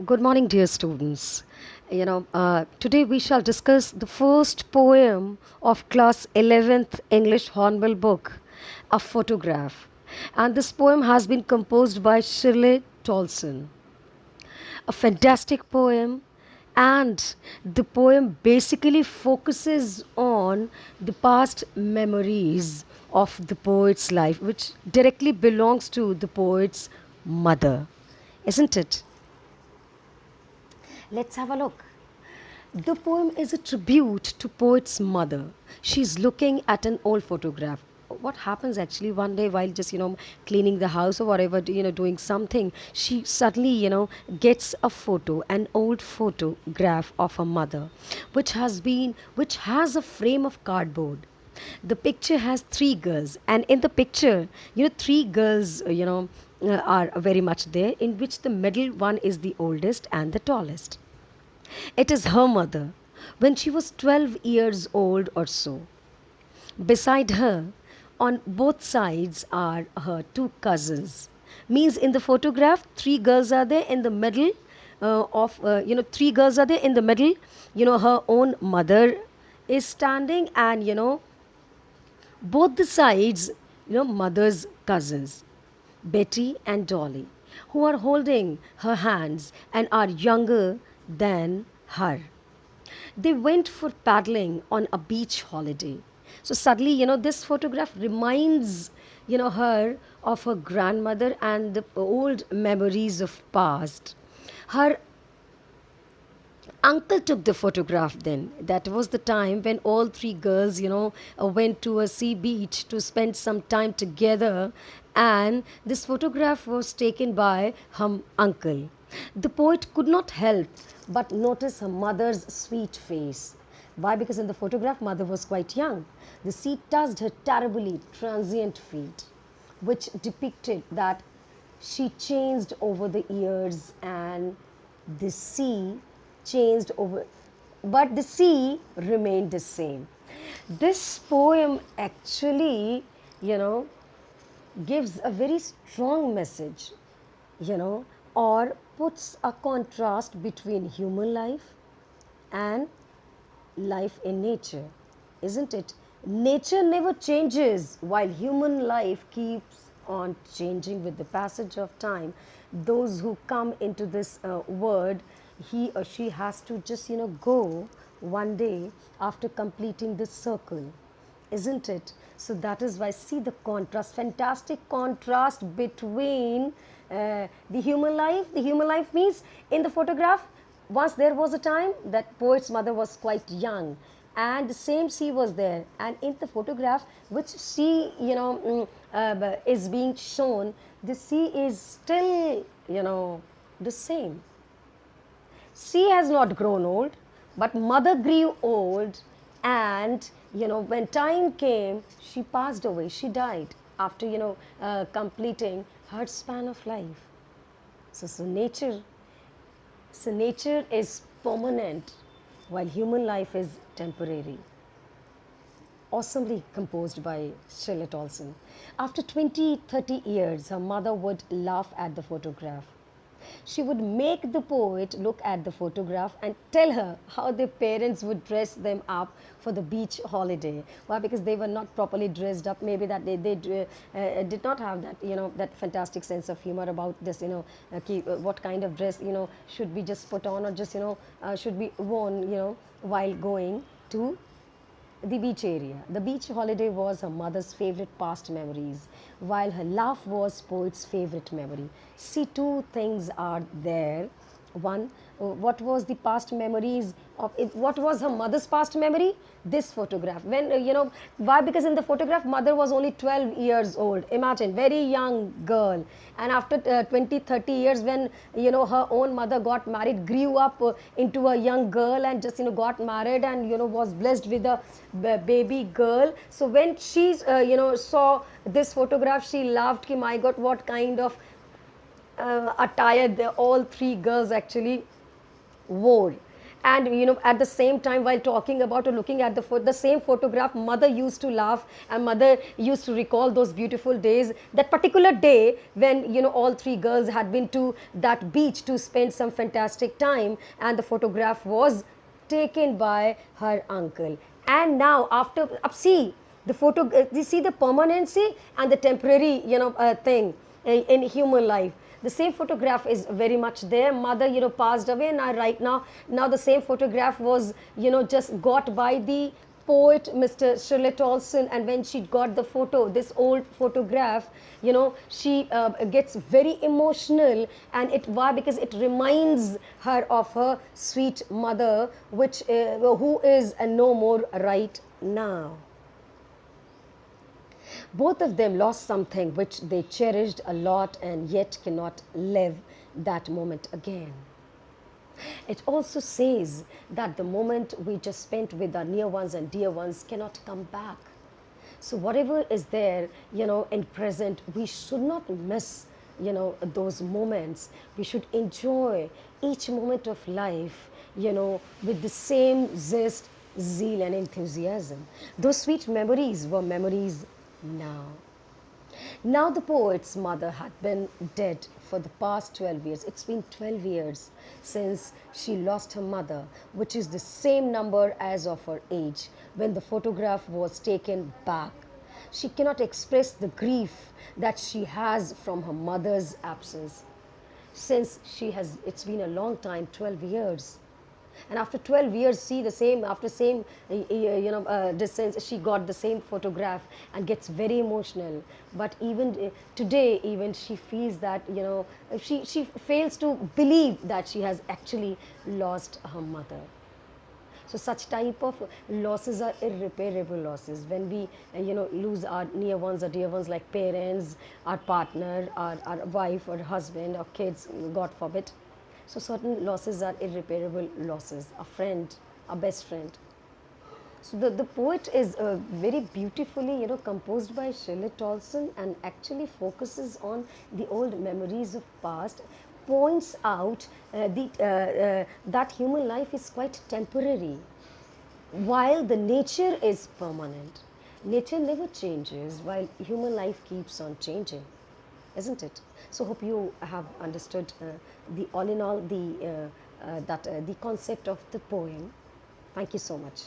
Good morning, dear students. Today we shall discuss the first poem of class 11th English Hornbill book, A Photograph. And this poem has been composed by Shirley Tolson. A fantastic poem, and the poem basically focuses on the past memories of the poet's life, which directly belongs to the poet's mother, isn't it? Let's have a look. The poem is a tribute to poet's mother. She's looking at an old photograph. What happens actually one day while just cleaning the house or whatever, doing something, she suddenly gets a photo, an old photograph of her mother, which has a frame of cardboard. The picture has three girls, and in the picture, three girls are very much there, in which the middle one is the oldest and the tallest. It is her mother when she was 12 years old or so. Beside her, on both sides, are her two cousins. Means in the photograph, three girls are there in the middle three girls are there in the middle. Her own mother is standing, and both the sides, mother's cousins, Betty and Dolly, who are holding her hands and are younger than her. They went for paddling on a beach holiday. So suddenly, this photograph reminds, her of her grandmother and the old memories of past. Her uncle took the photograph then. That was the time when all three girls, went to a sea beach to spend some time together. And this photograph was taken by her uncle. The poet could not help but notice her mother's sweet face. Why? Because in the photograph, mother was quite young. The sea touched her terribly transient feet, which depicted that she changed over the years, and the sea changed over, but the sea remained the same. This poem actually, you know, gives a very strong message, or puts a contrast between human life and life in nature, isn't it? Nature never changes while human life keeps on changing with the passage of time. Those who come into this world, he or she has to just, go one day after completing this circle, isn't it? So that is why, see the contrast, fantastic contrast between the human life. The human life means in the photograph, once there was a time that poet's mother was quite young, and the same sea was there, and in the photograph which sea is being shown, the sea is still the same. She has not grown old, but mother grew old, and when time came, she passed away. She died after completing her span of life. So nature is permanent, while human life is temporary. Awesomely composed by Shirley Tolson. After 20, 30 years, her mother would laugh at the photograph. She would make the poet look at the photograph and tell her how their parents would dress them up for the beach holiday. Why? Because they were not properly dressed up. Maybe that they did not have that, that fantastic sense of humor about this, what kind of dress, should be just put on, or just, should be worn, while going to the beach area. The beach holiday was her mother's favorite past memories, while her laugh was poet's favorite memory. See, two things are there. One, what was the past memories of it? What was her mother's past memory? This photograph. When why? Because in the photograph, mother was only 12 years old. Imagine, very young girl. And after 20, 30 years, when her own mother got married, grew up into a young girl, and just got married, and was blessed with a baby girl. So when she saw this photograph, she laughed. Ki, my God, what kind of attire all three girls actually wore. And at the same time, while talking about or looking at the same photograph, mother used to laugh, and mother used to recall those beautiful days, that particular day when all three girls had been to that beach to spend some fantastic time, and the photograph was taken by her uncle. And now after see the photo, you see the permanency and the temporary thing in human life. The same photograph is very much there. Mother passed away, and right now the same photograph was just got by the poet Mr. Shirley Olson. And when she got the photo, this old photograph, she gets very emotional. And why? Because it reminds her of her sweet mother, which who is no more right now. Both of them lost something which they cherished a lot, and yet cannot live that moment again. It also says that the moment we just spent with our near ones and dear ones cannot come back. So whatever is there, in present, we should not miss, those moments. We should enjoy each moment of life, with the same zest, zeal, and enthusiasm. Those sweet memories were memories now. Now, the poet's mother had been dead for the past 12 years. It's been 12 years since she lost her mother, which is the same number as of her age when the photograph was taken back. She cannot express the grief that she has from her mother's absence, since it's been a long time, 12 years. And after 12 years, see the same, after same distance, she got the same photograph and gets very emotional. But even today, even she feels that she fails to believe that she has actually lost her mother. So such type of losses are irreparable losses. When we lose our near ones or dear ones, like parents, our partner, our wife or husband or kids, God forbid. So certain losses are irreparable losses. A friend, a best friend. So the poet is very beautifully composed by Shirley Tolson, and actually focuses on the old memories of past, points out that human life is quite temporary, while the nature is permanent. Nature never changes, while human life keeps on changing, isn't it? So hope you have understood the all in all the concept of the poem. Thank you so much.